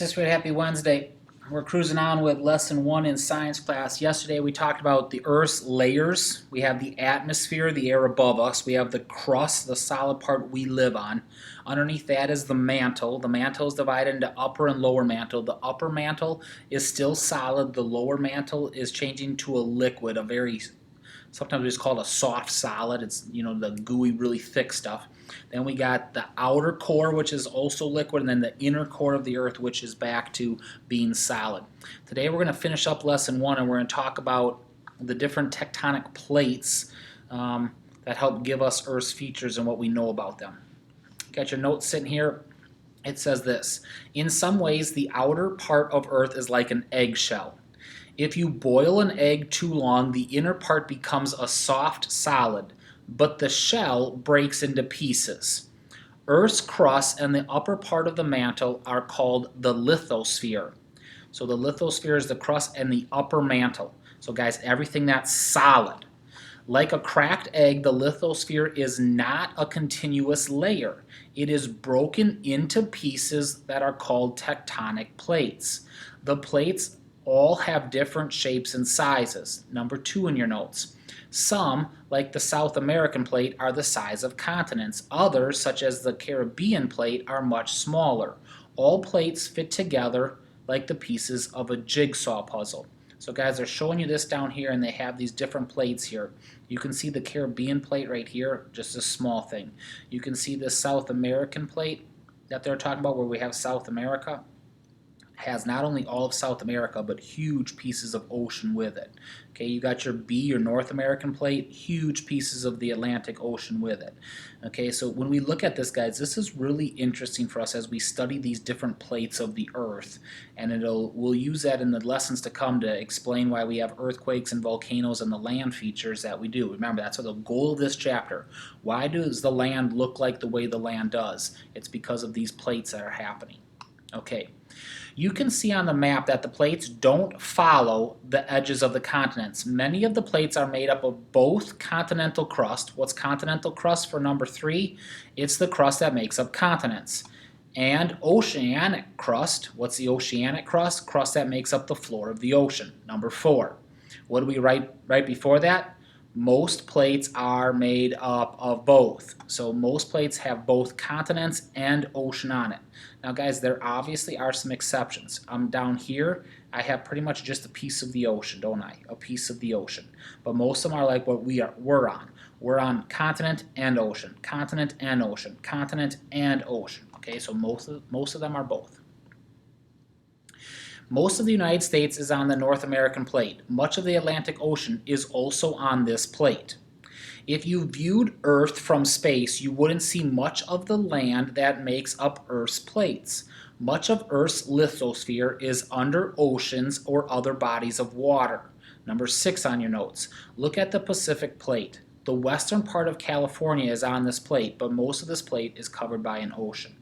Sixth grade, happy Wednesday. We're cruising on with lesson 1 in science class. Yesterday we talked about the Earth's layers. We have the atmosphere, the air above us. We have the crust, the solid part we live on. Underneath that is the mantle. The mantle is divided into upper and lower mantle. The upper mantle is still solid. The lower mantle is changing to a liquid, sometimes it's called a soft solid. It's, the gooey, really thick stuff. Then we got the outer core, which is also liquid, and then the inner core of the Earth, which is back to being solid. Today we're going to finish up lesson 1, and we're going to talk about the different tectonic plates that help give us Earth's features and what we know about them. Got your notes sitting here. It says this: in some ways, the outer part of Earth is like an eggshell. If you boil an egg too long, the inner part becomes a soft solid, but the shell breaks into pieces. Earth's crust and the upper part of the mantle are called the lithosphere. So the lithosphere is the crust and the upper mantle. So guys, everything that's solid. Like a cracked egg, the lithosphere is not a continuous layer. It is broken into pieces that are called tectonic plates. The plates all have different shapes and sizes. Number 2 in your notes. Some, like the South American plate, are the size of continents. Others, such as the Caribbean plate, are much smaller. All plates fit together like the pieces of a jigsaw puzzle. So guys, they're showing you this down here, and they have these different plates here. You can see the Caribbean plate right here, just a small thing. You can see the South American plate that they're talking about, where we have South America. Has not only all of South America, but huge pieces of ocean with it. Okay, you got your B, your North American plate, huge pieces of the Atlantic Ocean with it. Okay, so when we look at this, guys, this is really interesting for us as we study these different plates of the Earth, and we'll use that in the lessons to come to explain why we have earthquakes and volcanoes and the land features that we do. Remember, that's the goal of this chapter. Why does the land look like the way the land does? It's because of these plates that are happening. Okay. You can see on the map that the plates don't follow the edges of the continents. Many of the plates are made up of both continental crust. What's continental crust for number 3? It's the crust that makes up continents. And oceanic crust. What's the oceanic crust? Crust that makes up the floor of the ocean. Number 4. What do we write right before that? Most plates are made up of both. So most plates have both continents and ocean on it. Now guys, there obviously are some exceptions. Down here, I have pretty much just a piece of the ocean, don't I? A piece of the ocean. But most of them are like what we're on. We're on continent and ocean, continent and ocean, continent and ocean. Okay, so most of them are both. Most of the United States is on the North American plate. Much of the Atlantic Ocean is also on this plate. If you viewed Earth from space, you wouldn't see much of the land that makes up Earth's plates. Much of Earth's lithosphere is under oceans or other bodies of water. Number 6 on your notes. Look at the Pacific plate. The western part of California is on this plate, but most of this plate is covered by an ocean.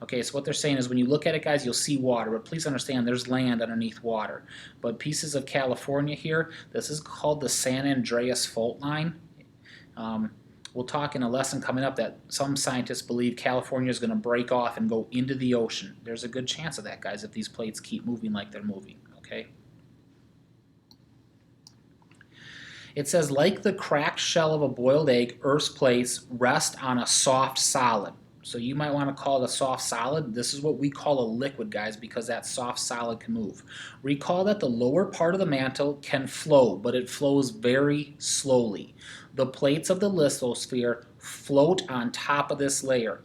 Okay, so what they're saying is when you look at it, guys, you'll see water, but please understand there's land underneath water. But pieces of California here, this is called the San Andreas Fault Line. We'll talk in a lesson coming up that some scientists believe California is going to break off and go into the ocean. There's a good chance of that, guys, if these plates keep moving like they're moving, okay? It says, like the cracked shell of a boiled egg, Earth's plates rest on a soft solid. So you might want to call it a soft solid. This is what we call a liquid, guys, because that soft solid can move. Recall that the lower part of the mantle can flow, but it flows very slowly. The plates of the lithosphere float on top of this layer.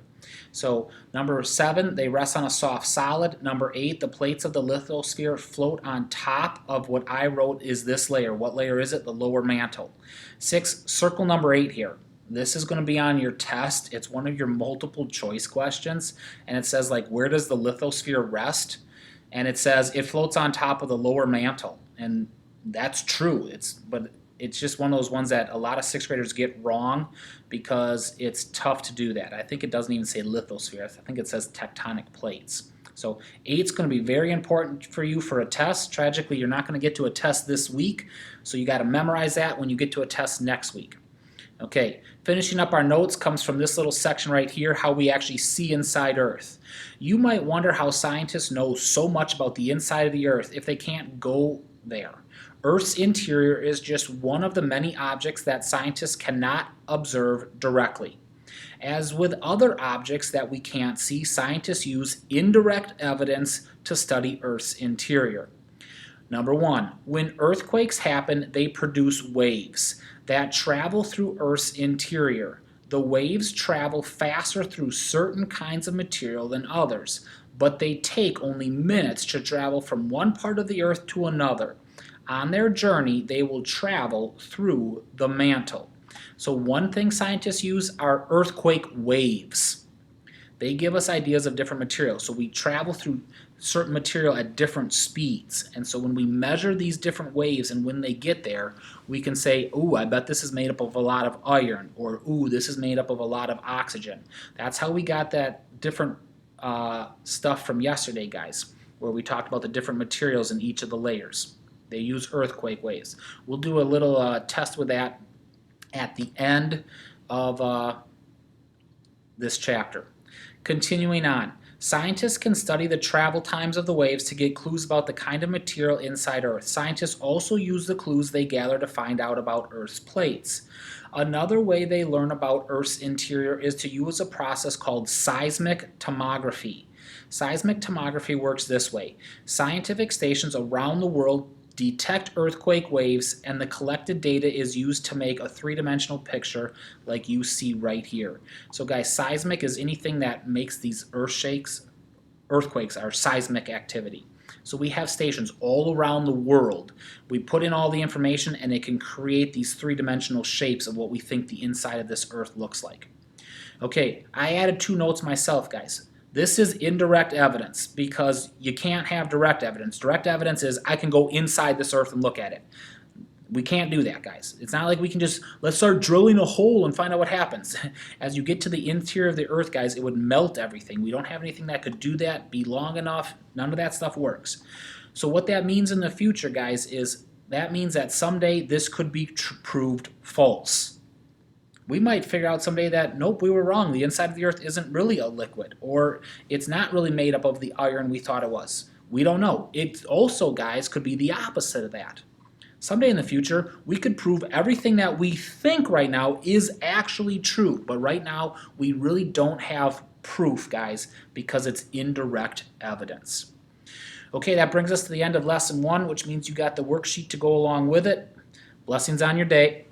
So number 7, they rest on a soft solid. Number 8, the plates of the lithosphere float on top of what I wrote is this layer. What layer is it? The lower mantle. 6, circle number 8 here. This is going to be on your test. It's one of your multiple choice questions, and it says, like, where does the lithosphere rest? And it says it floats on top of the lower mantle, and that's true. But it's just one of those ones that a lot of 6th graders get wrong because it's tough to do that. I think it doesn't even say lithosphere. I think it says tectonic plates. So 8's going to be very important for you for a test. Tragically, you're not going to get to a test this week, so you got to memorize that when you get to a test next week. Okay, finishing up our notes comes from this little section right here, how we actually see inside Earth. You might wonder how scientists know so much about the inside of the Earth if they can't go there. Earth's interior is just one of the many objects that scientists cannot observe directly. As with other objects that we can't see, scientists use indirect evidence to study Earth's interior. Number one, when earthquakes happen, they produce waves that travel through Earth's interior. The waves travel faster through certain kinds of material than others, but they take only minutes to travel from one part of the Earth to another. On their journey, they will travel through the mantle. So one thing scientists use are earthquake waves. They give us ideas of different materials. So we travel through certain material at different speeds. And so when we measure these different waves and when they get there, we can say, ooh, I bet this is made up of a lot of iron, or ooh, this is made up of a lot of oxygen. That's how we got that different stuff from yesterday, guys, where we talked about the different materials in each of the layers. They use earthquake waves. We'll do a little test with that at the end of this chapter. Continuing on, scientists can study the travel times of the waves to get clues about the kind of material inside Earth. Scientists also use the clues they gather to find out about Earth's plates. Another way they learn about Earth's interior is to use a process called seismic tomography. Seismic tomography works this way. Scientific stations around the world detect earthquake waves, and the collected data is used to make a three-dimensional picture like you see right here. So guys, seismic is anything that makes these earthquakes are seismic activity. So we have stations all around the world. We put in all the information and it can create these three-dimensional shapes of what we think the inside of this Earth looks like. Okay, I added 2 notes myself, guys. This is indirect evidence because you can't have direct evidence. Direct evidence is I can go inside this Earth and look at it. We can't do that, guys. It's not like we can just, let's start drilling a hole and find out what happens. As you get to the interior of the Earth, guys, it would melt everything. We don't have anything that could do that, be long enough. None of that stuff works. So what that means in the future, guys, is that means that someday this could be proved false. We might figure out someday that, nope, we were wrong. The inside of the Earth isn't really a liquid, or it's not really made up of the iron we thought it was. We don't know. It also, guys, could be the opposite of that. Someday in the future, we could prove everything that we think right now is actually true. But right now, we really don't have proof, guys, because it's indirect evidence. Okay, that brings us to the end of lesson 1, which means you got the worksheet to go along with it. Blessings on your day.